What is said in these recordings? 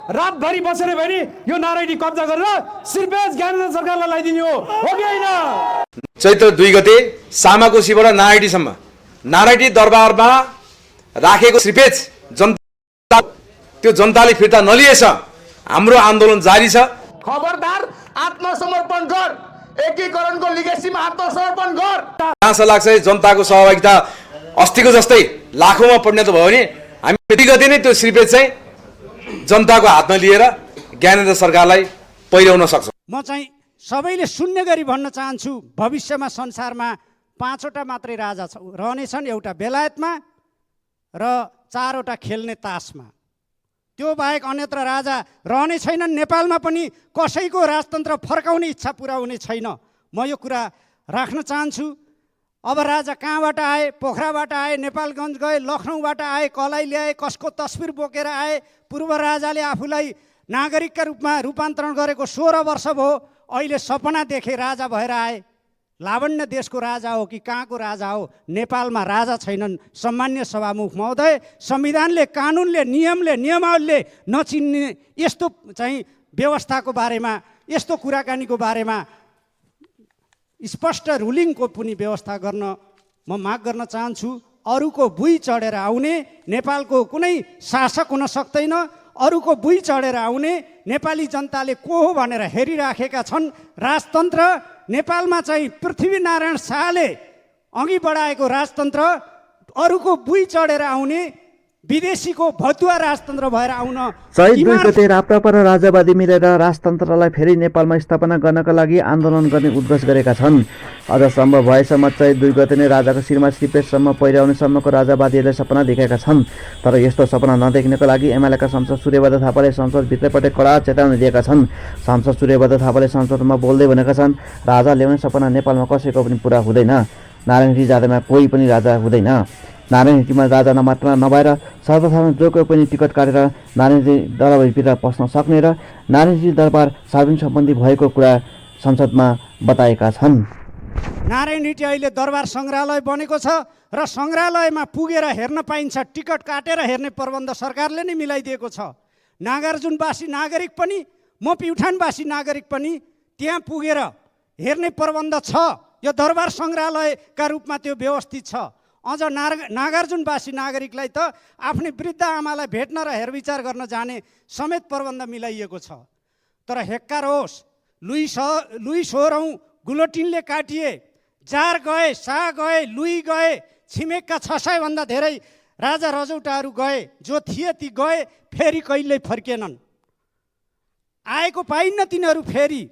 रातभरि बसेर भरि यो नारायणी कब्जा गरेर सिर्पेज ज्ञानेन्द्र सरकारलाई लगाइदिने हो कि होइन? चैत्र 2 गते सामाकोसीबाट नारायणीसम्म नारायणी दरबारमा राखेको सिर्पेज जनता त्यो जनताले फिर्ता नलिएछ हाम्रो आन्दोलन जारी छ। खबरदार आत्मसमर्पण गर, एकीकरणको लिगेसीमा आत्मसमर्पण गर। आशा लाग्छ जनताको सहभागिता अस्तिको जस्तै लाखौंमा परिणत भयो भने हामी यति गते नै त्यो सिर्पेज चाहिँ जनताको हातमा लिएर ज्ञानेन्द्र सरकारलाई पहिल्याउन सक्छौँ। म चाहिँ सबैले सुन्ने गरी भन्न चाहन्छु, भविष्यमा संसारमा 5वटा मात्रै राजा रहनेछन्, एउटा बेलायतमा र 4वटा खेल्ने तासमा। त्यो बाहेक अन्यत्र राजा रहने छैनन्। नेपालमा पनि कसैको राजतन्त्र फर्काउने इच्छा पुरा हुने छैन। म यो कुरा राख्न चाहन्छु। अब राजा कहाँबाट आए? पोखराबाट आए, नेपालगञ्ज गए, लखनऊबाट आए, कलाई ल्याए, कसको तस्बिर बोकेर आए। पूर्व राजाले आफूलाई नागरिकका रूपमा रूपान्तरण गरेको 16 वर्ष भयो। अहिले सपना देखे राजा भएर आए। लावण्य देशको राजा हो कि कहाँको राजा हो? नेपालमा राजा छैनन्। सम्मान्य सभामुख महोदय, संविधानले, कानुनले, नियमले, नियमावलीले नचिन्ने यस्तो चाहिँ व्यवस्थाको बारेमा, यस्तो कुराकानीको बारेमा स्पष्ट रुलिङको पनि व्यवस्था गर्न म माग गर्न चाहन्छु। अरूको भुइँ चढेर आउने नेपालको कुनै शासक हुन सक्दैन। अरूको भुइँ चढेर आउने नेपाली जनताले को हो भनेर हेरिराखेका छन्। राजतन्त्र नेपालमा चाहिँ पृथ्वीनारायण शाहले अघि बढाएको राजतन्त्र अरूको भुइँ चढेर आउने विदेशीको भतुवा राजतन्त्र भएर आउन। चैत 2 गते राप्रपा र राजावादी मिलेर राजतन्त्रलाई फेरि नेपालमा स्थापना गर्नका लागि आन्दोलन गर्ने उद्घोष गरेका छन्। अझ सम्भव भएसम्म चैत 2 गते नै राजाको शिरमा सिर्पेजसम्म पहिर्याउनेसम्मको राजावादीहरूले सपना देखेका छन्। तर यस्तो सपना नदेख्नको लागि एमालेका सांसद सूर्यबहादुर थापाले संसदभित्रपट्टि कडा चेतावनी दिएका छन्। सांसद सूर्यबहादुर थापाले संसदमा बोल्दै भनेका छन्, राजा ल्याउने सपना नेपालमा कसैको पनि पुरा हुँदैन। नारायणी जातिमा कोही पनि राजा हुँदैन। नारायणीमा राजा मात्र नभएर सर्वसाधारण जो कोही पनि टिकट काटेर नारायणी दरबारभित्र पस्न सक्ने र नारायणी दरबार सार्वजनिक सम्बन्धी भएको कुरा संसदमा बताएका छन्। नारायणहिटी अहिले दरबार सङ्ग्रहालय बनेको छ र सङ्ग्रहालयमा पुगेर हेर्न पाइन्छ। टिकट काटेर हेर्ने प्रबन्ध सरकारले नै मिलाइदिएको छ। नागार्जुनवासी नागरिक पनि, म प्युठानवासी नागरिक पनि त्यहाँ पुगेर हेर्ने प्रबन्ध छ। यो दरबार सङ्ग्रहालयका रूपमा त्यो व्यवस्थित छ। अझ नागार्जुनवासी नागरिकलाई त आफ्नै वृद्ध आमालाई भेट्न र हेरविचार गर्न जाने समेत प्रबन्ध मिलाइएको छ। तर हेक्कार होस्, लुई 16औं गुलोटिनले काटिए, जार गए, शाह गए, लुई गए, छिमेकका 600 भन्दा धेरै राजा रजौटाहरू गए। जो थिए ती गए, फेरि कहिल्यै फर्केनन्। आएको पाइन्न तिनीहरू फेरि।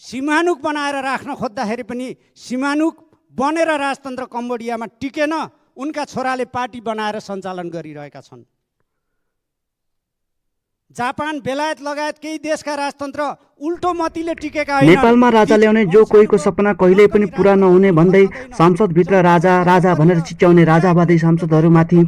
सीमानुक बनाएर राख्न खोज्दाखेरि पनि सीमानुक बनेर राजतन्त्र कम्बोडियामा टिकेन। उनका छोराले पार्टी बनाएर सञ्चालन गरिरहेका छन्। जापान, बेलायत लगायत केही देशका राजतन्त्र उल्टो मतीले टिकेका होइन। नेपालमा राजा ल्याउने जो कोहीको सपना कहिल्यै पनि पुरा नहुने भन्दै संसदभित्र राजा राजा भनेर चिच्याउने राजावादी सांसदहरूमाथि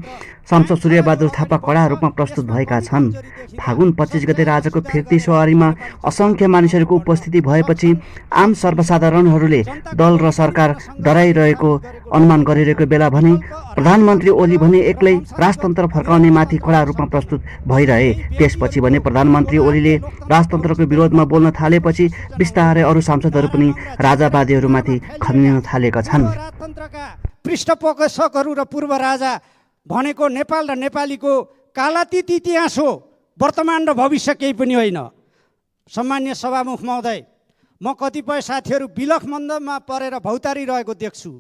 सांसद सूर्यबहादुर थापा कडा रूपमा प्रस्तुत भएका छन्। फागुन 25 गते राजाको फिर्ती सवारीमा असङ्ख्य मानिसहरूको उपस्थिति भएपछि आम सर्वसाधारणहरूले दल र सरकार डराइरहेको अनुमान गरिरहेको बेला भने प्रधानमन्त्री ओली भने एक्लै राजतन्त्र फर्काउने माथि कडा रूपमा प्रस्तुत भइरहे। त्यसपछि भने प्रधानमन्त्री ओलीले राजतन्त्रको विरोधमा बोल्न थालेपछि बिस्तारै अरू सांसदहरू पनि राजावादीहरूमाथि खनिन थालेका छन्। राजतन्त्रका पृष्ठपोषकहरू र पूर्व राजा भनेको नेपाल र नेपालीको कालातीत इतिहास हो। वर्तमान र भविष्य केही पनि होइन। सम्मान्य सभामुख महोदय, म कतिपय साथीहरू बिलखमन्दमा परेर भौतारिरहेको देख्छु।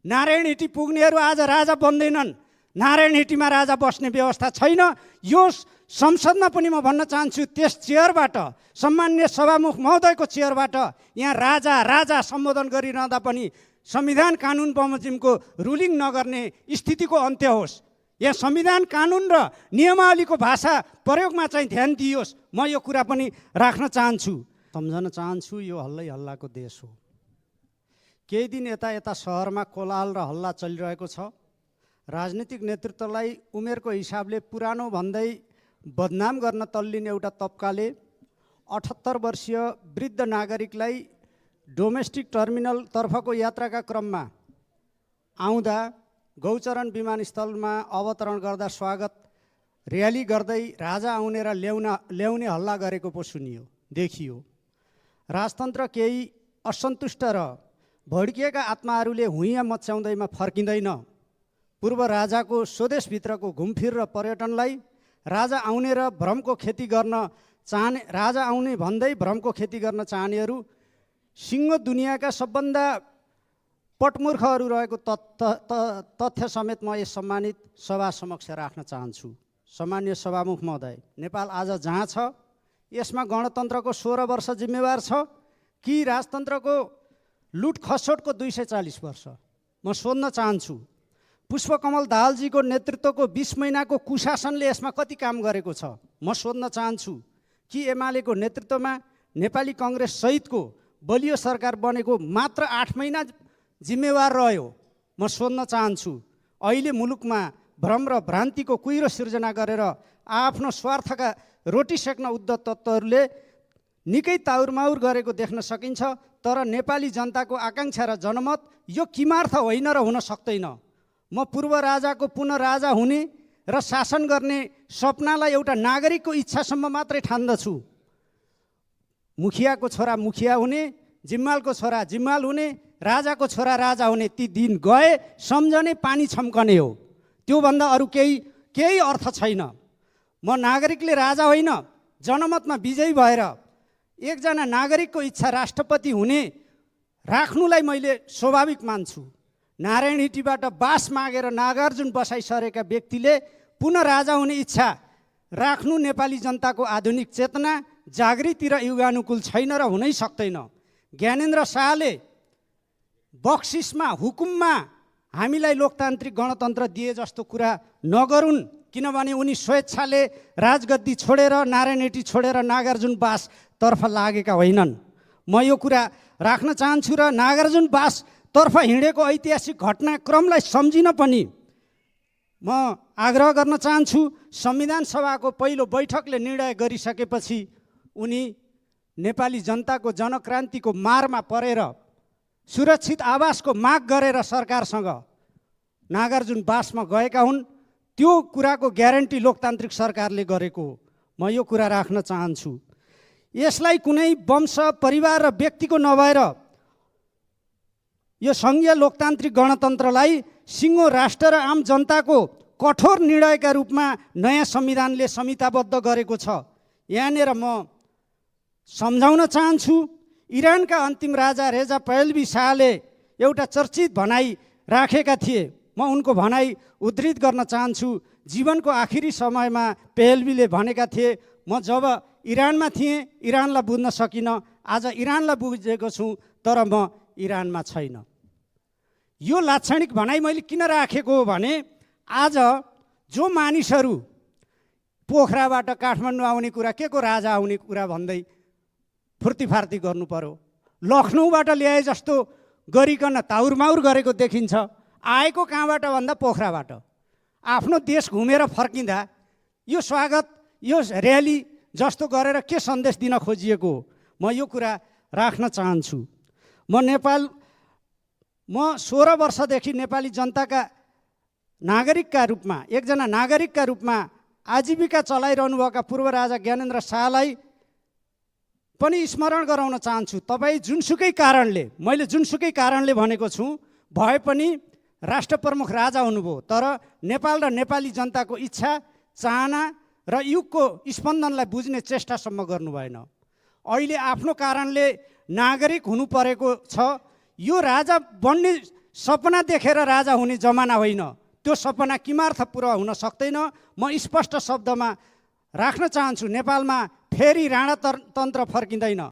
नारायणहिटी पुग्नेहरू आज राजा बन्दैनन्। नारायणहिटीमा राजा बस्ने व्यवस्था छैन। यो संसदमा पनि म भन्न चाहन्छु, त्यस चेयरबाट, सम्मान्य सभामुख महोदयको चेयरबाट यहाँ राजा राजा सम्बोधन गरिरहँदा पनि संविधान कानुन बमोजिमको रुलिङ नगर्ने स्थितिको अन्त्य होस्। यहाँ संविधान कानुन र नियमावलीको भाषा प्रयोगमा चाहिँ ध्यान दिइयोस्। म यो कुरा पनि राख्न चाहन्छु। सम्झन चाहन्छु, यो हल्लै हल्लाको देश हो। केही दिन यता सहरमा कोलाहल र हल्ला चलिरहेको छ। राजनीतिक नेतृत्वलाई उमेरको हिसाबले पुरानो भन्दै बदनाम गर्न तल्लिने एउटा तबकाले 78 वर्षीय वृद्ध नागरिकलाई डोमेस्टिक टर्मिनल तर्फको यात्राका क्रममा आउँदा गौचरण विमानस्थलमा अवतरण गर्दा स्वागत र्याली गर्दै राजा आउने र ल्याउने हल्ला गरेको पो सुनियो देखियो। राजतन्त्र केही असन्तुष्ट र भड्किएका आत्माहरूले हुइँया मच्याउँदैमा फर्किँदैन। पूर्व राजाको स्वदेशभित्रको घुमफिर र पर्यटनलाई राजा आउने र भ्रमको खेती गर्न चाहने राजा आउने भन्दै भ्रमको खेती गर्न चाहनेहरू सिङ्गो दुनियाँका सबभन्दा पटमूर्खहरू रहेको तथ्य समेत म यस सम्मानित सभा समक्ष राख्न चाहन्छु। सम्मान्य सभामुख महोदय, नेपाल आज जहाँ छ यसमा गणतन्त्रको 16 वर्ष जिम्मेवार छ कि राजतन्त्रको लुट खसोटको 240 वर्ष? म सोध्न चाहन्छु। पुष्पकमल दाहालजीको नेतृत्वको 20 महिनाको कुशासनले यसमा कति काम गरेको छ? म सोध्न चाहन्छु कि एमालेको नेतृत्वमा नेपाली कङ्ग्रेस सहितको बलियो सरकार बनेको मात्र 8 महिना जिम्मेवार रह्यो? म सोध्न चाहन्छु। अहिले मुलुकमा भ्रम र भ्रान्तिको कुहिरो सिर्जना गरेर आफ्नो स्वार्थका रोटी सेक्न उद्धत तत्त्वहरूले निकै ताउरमाउर गरेको देख्न सकिन्छ। तर नेपाली जनताको आकाङ्क्षा र जनमत यो किमार्थ होइन र हुन सक्दैन। म पूर्व राजाको पुनः राजा हुने र शासन गर्ने सपनालाई एउटा नागरिकको इच्छासम्म मात्रै ठान्दछु। मुखियाको छोरा मुखिया हुने, जिम्मालको छोरा जिम्माल हुने, राजाको छोरा राजा हुने, ती दिन गए। सम्झने पानी छम्कने हो, त्योभन्दा अरू केही अर्थ छैन। म नागरिकले राजा होइन, जनमतमा विजयी भएर एकजना नागरिकको इच्छा राष्ट्रपति हुने राख्नुलाई मैले स्वाभाविक मान्छु। नारायणहिटीबाट बास मागेर नागार्जुन बसाइसरेका व्यक्तिले पुनः राजा हुने इच्छा राख्नु नेपाली जनताको आधुनिक चेतना, जागृति र युगानुकूल छैन र हुनै सक्दैन। ज्ञानेन्द्र शाहले बक्सिसमा हुकुममा हामीलाई लोकतान्त्रिक गणतन्त्र दिए जस्तो कुरा नगरून्, किनभने उनी स्वेच्छाले राजगद्दी छोडेर, नारायणहिटी छोडेर नागार्जुन बासतर्फ लागेका होइनन्। म यो कुरा राख्न चाहन्छु र नागार्जुन बासतर्फ हिँडेको ऐतिहासिक घटनाक्रमलाई सम्झिन पनि म आग्रह गर्न चाहन्छु। संविधान सभाको पहिलो बैठकले निर्णय गरिसकेपछि उनी नेपाली जनताको जनक्रान्तिको मारमा परेर सुरक्षित आवासको माग गरेर सरकारसँग नागार्जुन बासमा गएका हुन्। त्यो कुराको ग्यारेन्टी लोकतान्त्रिक सरकारले गरेको हो। म यो कुरा राख्न चाहन्छु। यसलाई कुनै वंश, परिवार र व्यक्तिको नभएर यो सङ्घीय लोकतान्त्रिक गणतन्त्रलाई सिङ्गो राष्ट्र र आम जनताको कठोर निर्णयका रूपमा नयाँ संविधानले संहिताबद्ध गरेको छ। यहाँनिर म सम्झाउन चाहन्छु, इरानका अन्तिम राजा रेजा पहलवी शाहले एउटा चर्चित भनाइ राखेका थिए। म उनको भनाइ उद्धृत गर्न चाहन्छु। जीवनको आखिरी समयमा पहलवीले भनेका थिए, म जब इरानमा थिएँ इरानलाई बुझ्न सकिनँ, आज इरानलाई बुझेको छु तर म इरानमा छैन। यो लाक्षणिक भनाइ मैले किन राखेको हो भने आज जो मानिसहरू पोखराबाट काठमाडौँ आउने कुरा, के को राजा आउने कुरा भन्दै फुर्तीफार्ती गर्नु पर्यो, लखनऊबाट ल्याए जस्तो गरिकन ताउरमाउर गरेको देखिन्छ। आएको कहाँबाट भन्दा पोखराबाट आफ्नो देश घुमेर फर्किँदा यो स्वागत, यो र्याली जस्तो गरेर के सन्देश दिन खोजिएको हो? म यो कुरा राख्न चाहन्छु। म 16 वर्षदेखि नेपाली जनताका नागरिकका रूपमा, एकजना नागरिकका रूपमा आजीविका चलाइरहनुभएका पूर्व राजा ज्ञानेन्द्र शाहलाई पनि स्मरण गराउन चाहन्छु। तपाईँ जुनसुकै कारणले, मैले जुनसुकै कारणले भनेको छु, भए पनि राष्ट्र प्रमुख राजा हुनुभयो, तर नेपाल र नेपाली जनताको इच्छा, चाहना र युगको स्पन्दनलाई बुझ्ने चेष्टासम्म गर्नु भएन। अहिले आफ्नो कारणले नागरिक हुनु परेको छ। यो राजा बन्ने सपना देखेर राजा हुने जमाना होइन। त्यो सपना किमार्थ पुरा हुन सक्दैन। म स्पष्ट शब्दमा राख्न चाहन्छु, नेपालमा फेरि राणातन्त्र फर्किँदैन।